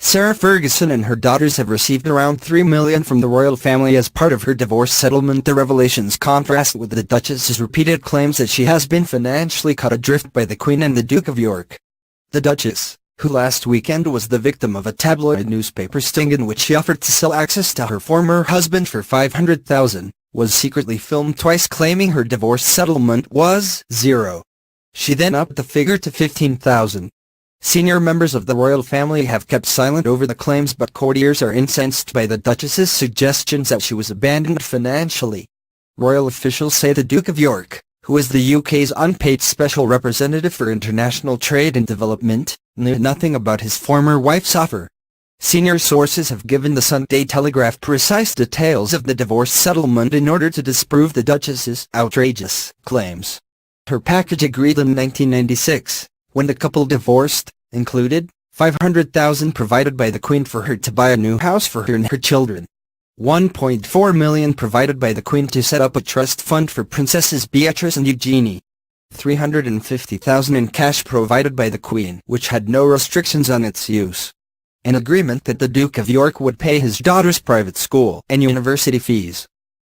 Sarah Ferguson and her daughters have received around $3 million from the royal family as part of her divorce settlement. The revelations contrast with the Duchess's repeated claims that she has been financially cut adrift by the Queen and the Duke of York. The Duchess, who last weekend was the victim of a tabloid newspaper sting in which she offered to sell access to her former husband for $500,000, was secretly filmed twice claiming her divorce settlement was zero. She then upped the figure to $15,000. Senior members of the royal family have kept silent over the claims, but courtiers are incensed by the Duchess's suggestions that she was abandoned financially. Royal officials say the Duke of York, who is the UK's unpaid special representative for international trade and development, knew nothing about his former wife's offer. Senior sources have given the Sunday Telegraph precise details of the divorce settlement in order to disprove the Duchess's outrageous claims. Her package agreed in 1996, when the couple divorced, included $500,000 provided by the Queen for her to buy a new house for her and her children, $1.4 million provided by the Queen to set up a trust fund for Princesses Beatrice and Eugenie, $350,000 in cash provided by the Queen, which had no restrictions on its use, an agreement that the Duke of York would pay his daughter's private school and university fees,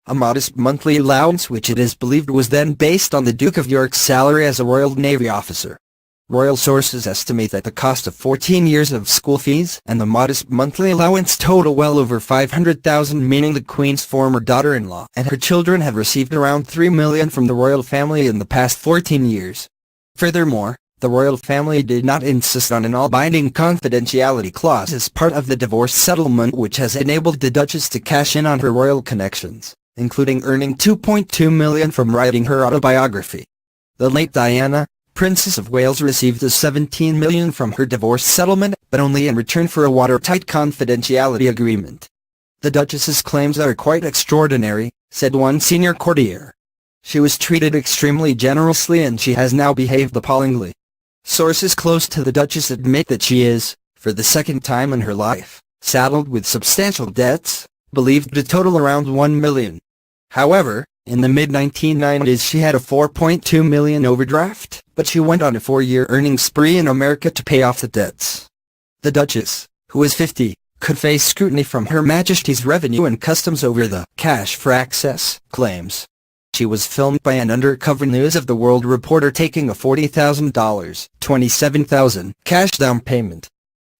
a modest monthly allowance which it is believed was then based on the Duke of York's salary as a Royal Navy officer. Royal sources estimate that the cost of 14 years of school fees and the modest monthly allowance total well over $500,000, meaning the Queen's former daughter-in-law and her children have received around $3 million from the royal family in the past 14 years. Furthermore, the royal family did not insist on an all-binding confidentiality clause as part of the divorce settlement, which has enabled the Duchess to cash in on her royal connections, including earning $2.2 million from writing her autobiography. The late Diana, Princess of Wales, received $17 million from her divorce settlement, but only in return for a watertight confidentiality agreement. The Duchess's claims are quite extraordinary, said one senior courtier. She was treated extremely generously and she has now behaved appallingly. Sources close to the Duchess admit that she is, for the second time in her life, saddled with substantial debts, believed to total around $1 million. However, in the mid-1990s she had a $4.2 million overdraft, but she went on a 4-year earning spree in America to pay off the debts. The Duchess, who is 50, could face scrutiny from Her Majesty's Revenue and Customs over the cash for access claims. She was filmed by an undercover News of the World reporter taking a $40,000 $27,000 cash down payment,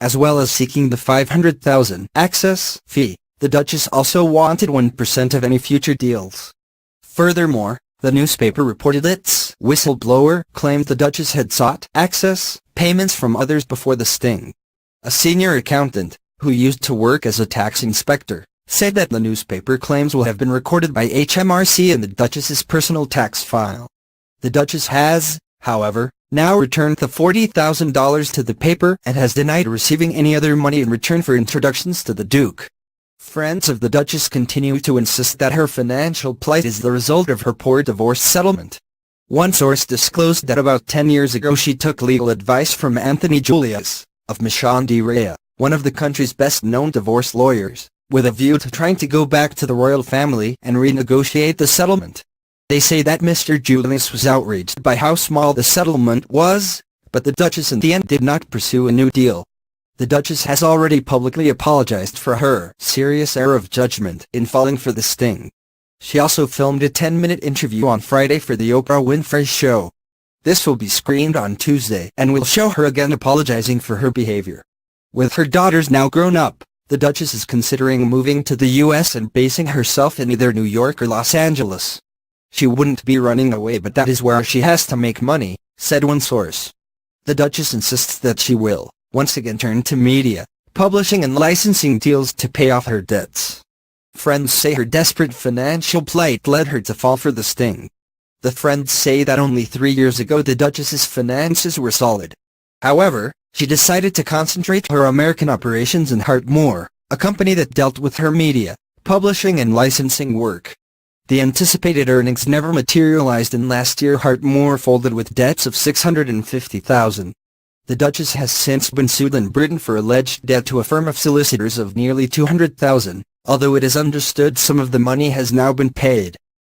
as well as seeking the $500,000 access fee. The Duchess also wanted 1% of any future deals. Furthermore, the newspaper reported its whistleblower claimed the Duchess had sought access payments from others before the sting. A senior accountant, who used to work as a tax inspector, said that the newspaper claims will have been recorded by HMRC in the Duchess's personal tax file. The Duchess has, however, now returned the $40,000 to the paper and has denied receiving any other money in return for introductions to the Duke. Friends of the Duchess continue to insist that her financial plight is the result of her poor divorce settlement. One source disclosed that about 10 years ago she took legal advice from Anthony Julius, of Michon de Rea, one of the country's best-known divorce lawyers, with a view to trying to go back to the royal family and renegotiate the settlement. They say that Mr. Julius was outraged by how small the settlement was, but the Duchess in the end did not pursue a new deal. The Duchess has already publicly apologized for her serious error of judgment in falling for the sting. She also filmed a 10-minute interview on Friday for the Oprah Winfrey Show. This will be screened on Tuesday and will show her again apologizing for her behavior. With her daughters now grown up, the Duchess is considering moving to the U.S. and basing herself in either New York or Los Angeles. She wouldn't be running away, but that is where she has to make money, said one source. The Duchess insists that she will once again turn to media, publishing and licensing deals to pay off her debts. Friends say her desperate financial plight led her to fall for the sting. The friends say that only 3 years ago the Duchess's finances were solid. However, she decided to concentrate her American operations in Hartmore, a company that dealt with her media, publishing and licensing work. The anticipated earnings never materialized, and last year Hartmore folded with debts of $650,000. The Duchess has since been sued in Britain for alleged debt to a firm of solicitors of nearly $200,000, although it is understood some of the money has now been paid.